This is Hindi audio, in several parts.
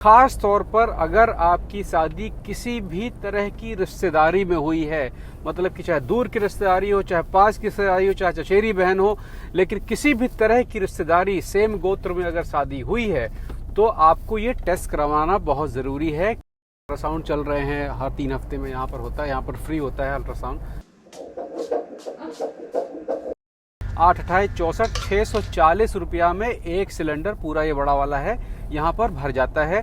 खास तौर पर अगर आपकी शादी किसी भी तरह की रिश्तेदारी में हुई है, मतलब कि चाहे दूर की रिश्तेदारी हो, चाहे पास की रिश्तेदारी हो, चाहे चचेरी बहन हो, लेकिन किसी भी तरह की रिश्तेदारी सेम गोत्र में अगर शादी हुई है तो आपको ये टेस्ट करवाना बहुत ज़रूरी है। अल्ट्रासाउंड चल रहे हैं, हर 3 हफ्ते में यहाँ पर होता है, यहाँ पर फ्री होता है अल्ट्रासाउंड। 8-28-64 रुपया में एक सिलेंडर पूरा ये बड़ा वाला है, यहाँ पर भर जाता है।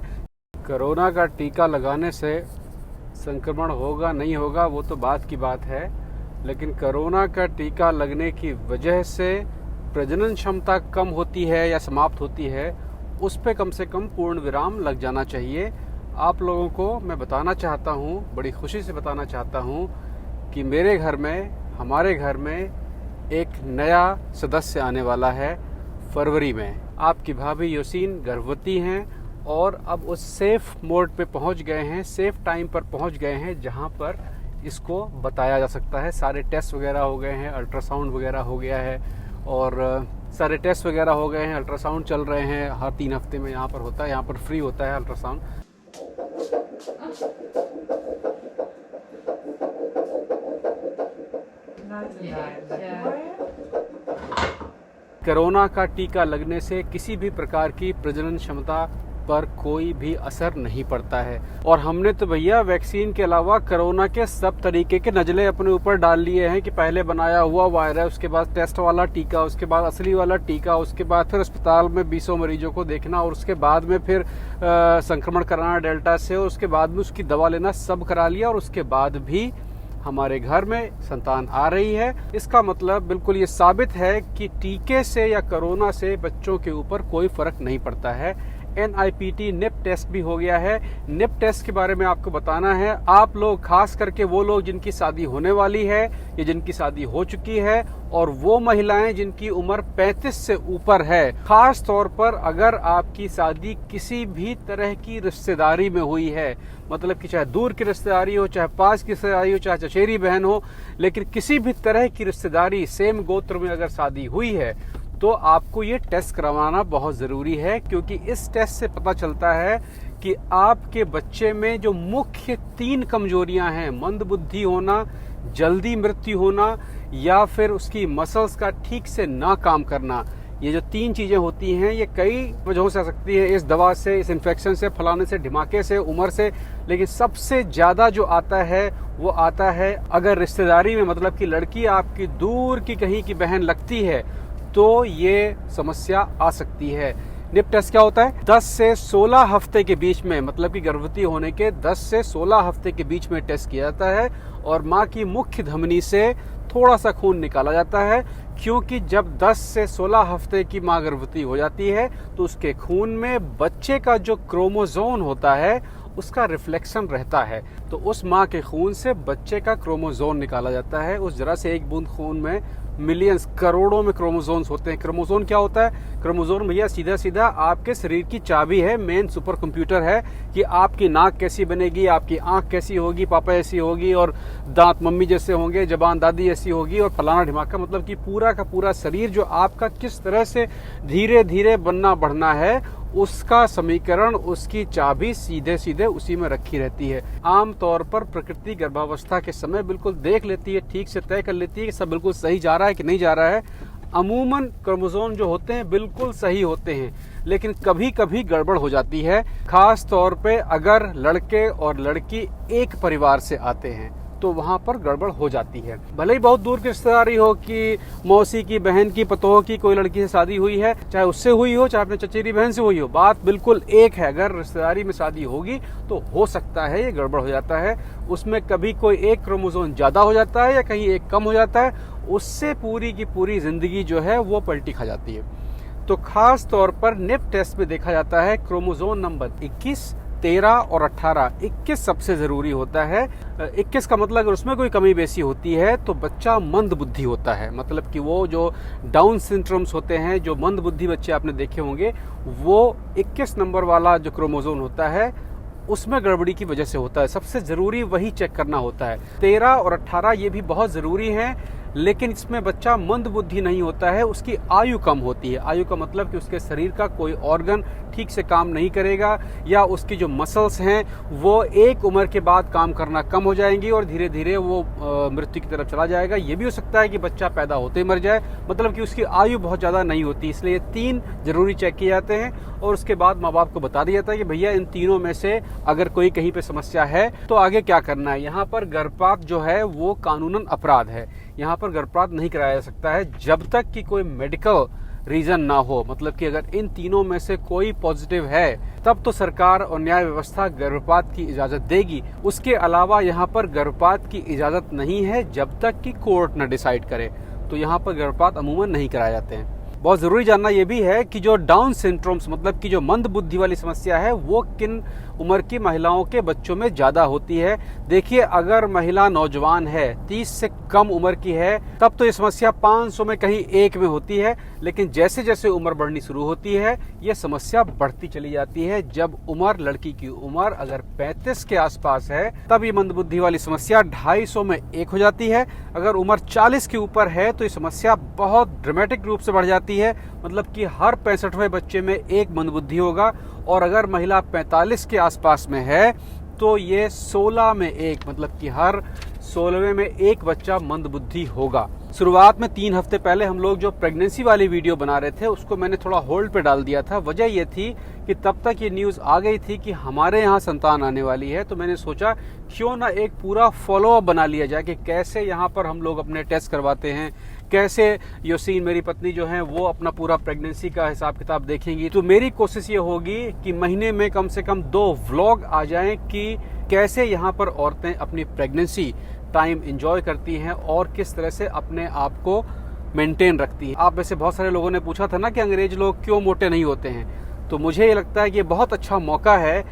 कोरोना का टीका लगाने से संक्रमण होगा नहीं होगा वो तो बात की बात है, लेकिन कोरोना का टीका लगने की वजह से प्रजनन क्षमता कम होती है या समाप्त होती है, उस पे कम से कम पूर्ण विराम लग जाना चाहिए। आप लोगों को मैं बताना चाहता हूँ, बड़ी खुशी से बताना चाहता हूँ कि मेरे घर में, हमारे घर में एक नया सदस्य आने वाला है फरवरी में। आपकी भाभी योसीन गर्भवती हैं और अब उस सेफ मोड पे पहुंच गए हैं, सेफ टाइम पर पहुंच गए हैं जहां पर इसको बताया जा सकता है। सारे टेस्ट वगैरह हो गए हैं, अल्ट्रासाउंड वगैरह हो गया है और सारे टेस्ट वगैरह हो गए हैं, अल्ट्रासाउंड चल रहे हैं, हर 3 हफ्ते में यहाँ पर होता है, यहाँ पर फ्री होता है अल्ट्रासाउंड। कोरोना का टीका लगने से किसी भी प्रकार की प्रजनन क्षमता पर कोई भी असर नहीं पड़ता है। और हमने तो भैया वैक्सीन के अलावा कोरोना के सब तरीके के नजले अपने ऊपर डाल लिए हैं कि पहले बनाया हुआ वायरस, उसके बाद टेस्ट वाला टीका, उसके बाद असली वाला टीका, उसके बाद फिर अस्पताल में 20 मरीजों को देखना और उसके बाद में फिर संक्रमण कराना डेल्टा से, और उसके बाद में उसकी दवा लेना, सब करा लिया और उसके बाद भी हमारे घर में संतान आ रही है। इसका मतलब बिल्कुल ये साबित है कि टीके से या कोरोना से बच्चों के ऊपर कोई फर्क नहीं पड़ता है। NIPT निप टेस्ट भी हो गया है। निप टेस्ट के बारे में आपको बताना है, आप लोग, खास करके वो लोग जिनकी शादी होने वाली है या जिनकी शादी हो चुकी है, और वो महिलाएं जिनकी उम्र 35 से ऊपर है। खास तौर पर अगर आपकी शादी किसी भी तरह की रिश्तेदारी में हुई है, मतलब कि चाहे दूर की रिश्तेदारी हो, चाहे पास की रिश्तेदारी हो, चाहे चचेरी बहन हो, लेकिन किसी भी तरह की रिश्तेदारी सेम गोत्र में अगर शादी हुई है तो आपको ये टेस्ट करवाना बहुत ज़रूरी है, क्योंकि इस टेस्ट से पता चलता है कि आपके बच्चे में जो मुख्य 3 कमजोरियां हैं, मंदबुद्धि होना, जल्दी मृत्यु होना, या फिर उसकी मसल्स का ठीक से ना काम करना, ये जो 3 चीजें होती हैं ये कई वजहों से आ सकती है, इस दवा से, इस इन्फेक्शन से, फलाने से, ढिमाके से, उम्र से, लेकिन सबसे ज्यादा जो आता है वो आता है अगर रिश्तेदारी में, मतलब कि लड़की आपकी दूर की कहीं की बहन लगती है तो ये समस्या आ सकती है। निप टेस्ट क्या होता है? 10 से 16 हफ्ते के बीच में, मतलब कि गर्भवती होने के 10 से 16 हफ्ते के बीच में टेस्ट किया जाता है और माँ की मुख्य धमनी से थोड़ा सा खून निकाला जाता है, क्योंकि जब 10 से 16 हफ्ते की माँ गर्भवती हो जाती है तो उसके खून में बच्चे का जो क्रोमोसोम होता है उसका रिफ्लेक्शन रहता है, तो उस माँ के खून से बच्चे का क्रोमोसोम निकाला जाता है। उस जरा से एक बूंद खून में मिलियंस, करोड़ों में क्रोमोसोम्स होते हैं। क्रोमोसोम क्या होता है? क्रोमोसोम भैया सीधा सीधा आपके शरीर की चाबी है, मेन सुपर कंप्यूटर है कि आपकी नाक कैसी बनेगी, आपकी आंख कैसी होगी, पापा ऐसी होगी, और दांत मम्मी जैसे होंगे, जबान दादी ऐसी होगी, और फलाना ढिमाका, मतलब कि पूरा का पूरा शरीर जो आपका किस तरह से धीरे धीरे बनना बढ़ना है, उसका समीकरण, उसकी चाबी सीधे सीधे उसी में रखी रहती है। आम तौर पर प्रकृति गर्भावस्था के समय बिल्कुल देख लेती है, ठीक से तय कर लेती है कि सब बिल्कुल सही जा रहा है कि नहीं जा रहा है। अमूमन क्रोमोसोम जो होते हैं बिल्कुल सही होते हैं, लेकिन कभी कभी गड़बड़ हो जाती है, खास तौर पे अगर लड़के और लड़की एक परिवार से आते हैं तो वहां पर गड़बड़ हो जाती है। भले ही बहुत दूर की रिश्तेदारी हो कि मौसी की बहन की पतोह की कोई लड़की से शादी हुई है, चाहे उससे हुई हो, चाहे अपने चचेरी बहन से हुई हो, बात बिल्कुल एक है। अगर रिश्तेदारी में शादी होगी तो हो सकता है ये गड़बड़ हो जाता है, उसमें कभी कोई एक क्रोमोसोम ज्यादा हो जाता है या कहीं एक कम हो जाता है, उससे पूरी की पूरी जिंदगी जो है वो पलटी खा जाती है। तो खास तौर पर निप टेस्ट में देखा जाता है क्रोमोसोम नंबर 21, 13 और 18। 21 सबसे जरूरी होता है। 21 का मतलब अगर उसमें कोई कमी बेसी होती है तो बच्चा मंद बुद्धि होता है, मतलब कि वो जो डाउन सिंड्रोम्स होते हैं, जो मंद बुद्धि बच्चे आपने देखे होंगे, वो 21 नंबर वाला जो क्रोमोसोम होता है उसमें गड़बड़ी की वजह से होता है। सबसे जरूरी वही चेक करना होता है। 13 और 18 ये भी बहुत जरूरी हैं। लेकिन इसमें बच्चा मंद बुद्धि नहीं होता है, उसकी आयु कम होती है। आयु का मतलब कि उसके शरीर का कोई ऑर्गन ठीक से काम नहीं करेगा या उसकी जो मसल्स हैं वो एक उम्र के बाद काम करना कम हो जाएंगी और धीरे धीरे वो मृत्यु की तरफ चला जाएगा। ये भी हो सकता है कि बच्चा पैदा होते ही मर जाए, मतलब कि उसकी आयु बहुत ज़्यादा नहीं होती। इसलिए ये 3 जरूरी चेक किए जाते हैं और उसके बाद माँ बाप को बता दिया जाता है कि भैया इन तीनों में से अगर कोई कहीं पे समस्या है तो आगे क्या करना है। यहाँ पर गर्भपात जो है वो कानूनन अपराध है। यहाँ पर गर्भपात नहीं कराया जा सकता है जब तक कि कोई मेडिकल रीजन ना हो, मतलब कि अगर इन तीनों में से कोई पॉजिटिव है तब तो सरकार और न्याय व्यवस्था गर्भपात की इजाजत देगी। उसके अलावा यहाँ पर गर्भपात की इजाजत नहीं है जब तक कि कोर्ट न डिसाइड करे। तो यहाँ पर गर्भपात अमूमन नहीं कराए जाते हैं। बहुत जरूरी जानना यह भी है कि जो डाउन सिंड्रोम्स, मतलब कि जो मंद बुद्धि वाली समस्या है, वो किन उम्र की महिलाओं के बच्चों में ज्यादा होती है। देखिए, अगर महिला नौजवान है, 30 से कम उम्र की है, तब तो ये समस्या 500 में कहीं एक में होती है। लेकिन जैसे जैसे उम्र बढ़नी शुरू होती है ये समस्या बढ़ती चली जाती है। जब उम्र, लड़की की उम्र अगर 35 के आसपास है तब ये मंदबुद्धि वाली समस्या 250 में एक हो जाती है। अगर उम्र 40 के ऊपर है तो ये समस्या बहुत ड्रामेटिक रूप से बढ़ जाती है, मतलब कि हर 65वें बच्चे में एक मंदबुद्धि होगा। और अगर महिला 45 के आसपास में है तो ये 16 में एक, मतलब कि हर 16वें में एक बच्चा मंदबुद्धि होगा। शुरुआत में 3 हफ्ते पहले हम लोग जो प्रेगनेंसी वाली वीडियो बना रहे थे उसको मैंने थोड़ा होल्ड पे डाल दिया था। वजह ये थी कि तब तक ये न्यूज़ आ गई थी कि हमारे यहाँ संतान आने वाली है। तो मैंने सोचा क्यों ना एक पूरा फॉलोअप बना लिया जाए कि कैसे यहाँ पर हम लोग अपने टेस्ट करवाते हैं, कैसे योसीन मेरी पत्नी जो है वो अपना पूरा प्रेगनेंसी का हिसाब किताब देखेंगी। तो मेरी कोशिश ये होगी कि महीने में कम से कम 2 व्लॉग आ जाएं कि कैसे यहाँ पर औरतें अपनी प्रेगनेंसी टाइम एंजॉय करती हैं और किस तरह से अपने आप को मेंटेन रखती हैं। आप में से बहुत सारे लोगों ने पूछा था ना कि अंग्रेज लोग क्यों मोटे नहीं होते हैं। तो मुझे ये लगता है कि ये बहुत अच्छा मौका है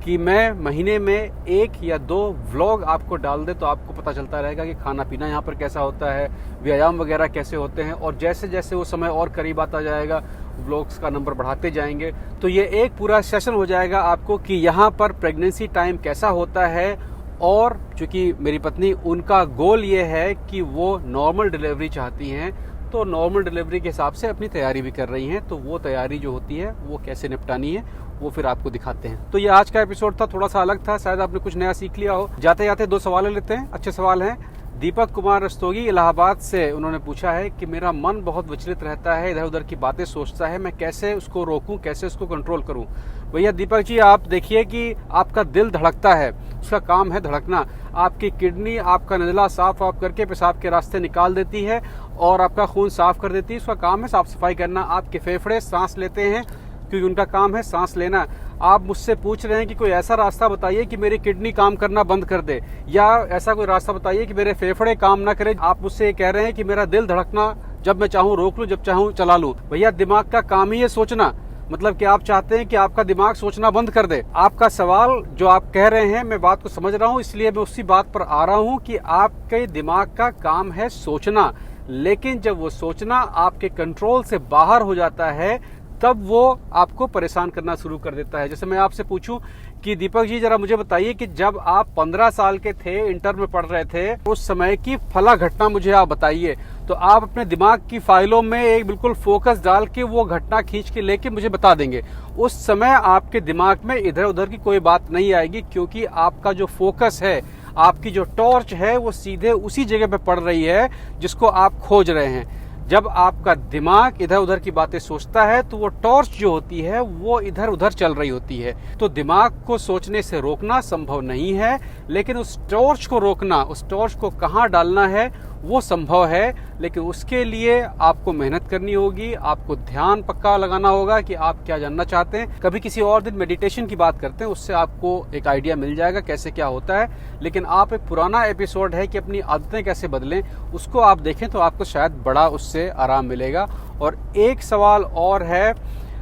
कि मैं महीने में 1 या 2 व्लॉग आपको डाल दे, तो आपको पता चलता रहेगा कि खाना पीना यहाँ पर कैसा होता है, व्यायाम वगैरह कैसे होते हैं। और जैसे जैसे वो समय और करीब आता जाएगा व्लॉग्स का नंबर बढ़ाते जाएंगे, तो ये एक पूरा सेशन हो जाएगा आपको कि यहाँ पर प्रेगनेंसी टाइम कैसा होता है। और चूंकि मेरी पत्नी, उनका गोल ये है कि वो नॉर्मल डिलीवरी चाहती हैं, तो नॉर्मल डिलीवरी के हिसाब से अपनी तैयारी भी कर रही हैं। तो वो तैयारी जो होती है वो कैसे निपटानी है वो फिर आपको दिखाते हैं। तो ये आज का एपिसोड था, थोड़ा सा अलग था, शायद आपने कुछ नया सीख लिया हो। जाते जाते 2 सवाल लेते हैं, अच्छे सवाल हैं। दीपक कुमार रस्तोगी इलाहाबाद से, उन्होंने पूछा है कि मेरा मन बहुत विचलित रहता है, इधर उधर की बातें सोचता है, मैं कैसे उसको रोकूं, कैसे उसको कंट्रोल करूं। भैया दीपक जी, आप देखिए कि आपका दिल धड़कता है, उसका काम है धड़कना। आपकी किडनी आपका नज़ला साफ ऑफ करके पेशाब के रास्ते निकाल देती है और आपका खून साफ कर देती है, उसका काम है साफ सफाई करना। आपके फेफड़े सांस लेते हैं क्योंकि उनका काम है सांस लेना। आप मुझसे पूछ रहे हैं कि कोई ऐसा रास्ता बताइए कि मेरी किडनी काम करना बंद कर दे, या ऐसा कोई रास्ता बताइए कि मेरे फेफड़े काम ना करें। आप मुझसे कह रहे हैं कि मेरा दिल धड़कना जब मैं चाहूँ रोक लूं, जब चाहूँ चला लूं। भैया दिमाग का काम ही है सोचना, मतलब कि आप चाहते हैं कि आपका दिमाग सोचना बंद कर दे। आपका सवाल जो आप कह रहे हैं, मैं बात को समझ रहा हूँ, इसलिए मैं उसी बात पर आ रहा हूँ कि आपके दिमाग का काम है सोचना। लेकिन जब वो सोचना आपके कंट्रोल से बाहर हो जाता है तब वो आपको परेशान करना शुरू कर देता है। जैसे मैं आपसे पूछूं कि दीपक जी जरा मुझे बताइए कि जब आप 15 साल के थे, इंटर में पढ़ रहे थे, उस समय की फला घटना मुझे आप बताइए। तो आप अपने दिमाग की फाइलों में एक बिल्कुल फोकस डाल के वो घटना खींच के लेके मुझे बता देंगे। उस समय आपके दिमाग में इधर उधर की कोई बात नहीं आएगी, क्योंकि आपका जो फोकस है, आपकी जो टॉर्च है, वो सीधे उसी जगह पे पड़ रही है जिसको आप खोज रहे हैं। जब आपका दिमाग इधर उधर की बातें सोचता है तो वो टॉर्च जो होती है वो इधर उधर चल रही होती है। तो दिमाग को सोचने से रोकना संभव नहीं है, लेकिन उस टॉर्च को रोकना, उस टॉर्च को कहाँ डालना है वो संभव है। लेकिन उसके लिए आपको मेहनत करनी होगी, आपको ध्यान पक्का लगाना होगा कि आप क्या जानना चाहते हैं। कभी किसी और दिन मेडिटेशन की बात करते हैं, उससे आपको एक आइडिया मिल जाएगा कैसे क्या होता है। लेकिन आप एक पुराना एपिसोड है कि अपनी आदतें कैसे बदलें, उसको आप देखें तो आपको शायद बड़ा उससे आराम मिलेगा। और एक सवाल और है,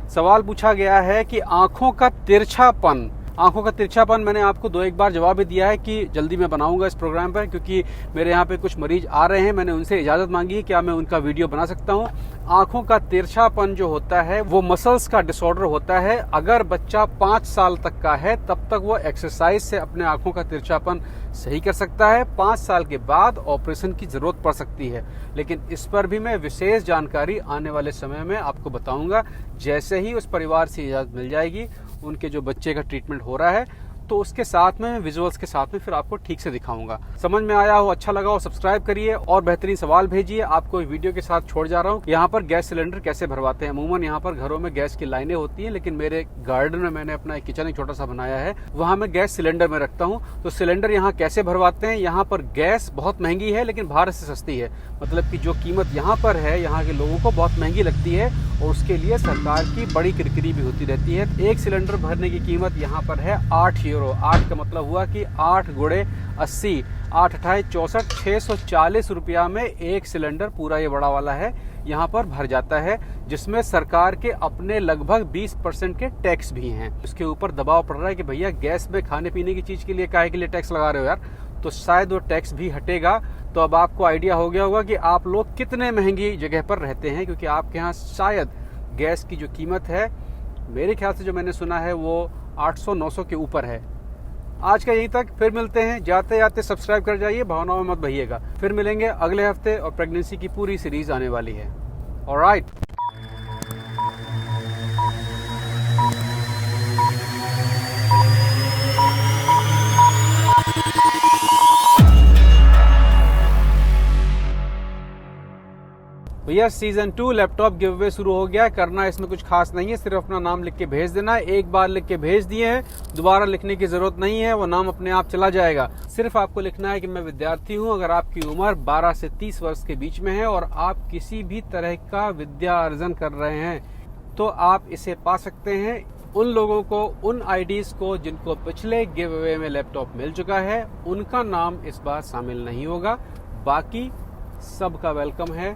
सवाल पूछा गया है कि आंखों का तिरछापन आंखों का तिरछापन मैंने आपको 2-1 बार जवाब भी दिया है कि जल्दी मैं बनाऊंगा इस प्रोग्राम पर, क्योंकि मेरे यहाँ पे कुछ मरीज आ रहे हैं, मैंने उनसे इजाजत मांगी है क्या मैं उनका वीडियो बना सकता हूँ। आंखों का तिरछापन जो होता है वो मसल्स का डिसऑर्डर होता है। अगर बच्चा 5 साल तक का है तब तक वो एक्सरसाइज से अपने आंखों का तिरछापन सही कर सकता है। 5 साल के बाद ऑपरेशन की जरूरत पड़ सकती है, लेकिन इस पर भी मैं विशेष जानकारी आने वाले समय में आपको बताऊंगा। जैसे ही उस परिवार से इजाजत मिल जाएगी, उनके जो बच्चे का ट्रीटमेंट हो रहा है, तो उसके साथ में विजुअल्स के साथ में फिर आपको ठीक से दिखाऊंगा। समझ में आया हो, अच्छा लगा हो, सब्सक्राइब करिए और बेहतरीन सवाल भेजिए। आपको वीडियो के साथ छोड़ जा रहा हूँ यहाँ पर गैस सिलेंडर कैसे भरवाते हैं। अमूमन यहाँ पर घरों में गैस की लाइनें होती हैं, लेकिन मेरे गार्डन में मैंने अपना एक किचन छोटा सा बनाया है, वहाँ मैं गैस सिलेंडर में रखता हूँ। तो सिलेंडर यहाँ कैसे भरवाते हैं, यहाँ पर गैस बहुत महंगी है लेकिन भारत से सस्ती है। मतलब कि जो कीमत यहाँ पर है, यहाँ के लोगों को बहुत महंगी लगती है और उसके लिए सरकार की बड़ी किरकिरी भी होती रहती है। एक सिलेंडर भरने की कीमत यहाँ पर है 8 यूरो। 8 का मतलब हुआ कि 8 गुणे 80, 8 अठाई 64, 640 रुपया में एक सिलेंडर पूरा ये बड़ा वाला है यहाँ पर भर जाता है, जिसमें सरकार के अपने लगभग 20% के टैक्स भी हैं। उसके ऊपर दबाव पड़ रहा है कि भैया गैस में खाने पीने की चीज के लिए काहे के लिए टैक्स लगा रहे हो यार, तो शायद वो टैक्स भी हटेगा। तो अब आपको आइडिया हो गया होगा कि आप लोग कितने महंगी जगह पर रहते हैं, क्योंकि आपके यहाँ शायद गैस की जो कीमत है, मेरे ख्याल से जो मैंने सुना है वो 800-900 के ऊपर है। आज का यहीं तक, फिर मिलते हैं। जाते जाते सब्सक्राइब कर जाइए, भावनाओं में मत बहिएगा। फिर मिलेंगे अगले हफ्ते और प्रेगनेंसी की पूरी सीरीज आने वाली है। ऑलराइट। भैया सीजन 2 लैपटॉप गिव अवे शुरू हो गया है। करना इसमें कुछ खास नहीं है, सिर्फ अपना नाम लिख के भेज देना है। एक बार लिख के भेज दिए हैं, दोबारा लिखने की जरूरत नहीं है, वो नाम अपने आप चला जाएगा। सिर्फ आपको लिखना है कि मैं विद्यार्थी हूँ। अगर आपकी उम्र 12 से 30 वर्ष के बीच में है और आप किसी भी तरह का विद्या अर्जन कर रहे हैं, तो आप इसे पा सकते हैं। उन लोगों को, उन आईडीज को जिनको पिछले गिव अवे में लैपटॉप मिल चुका है, उनका नाम इस बार शामिल नहीं होगा। बाकी सबका वेलकम है।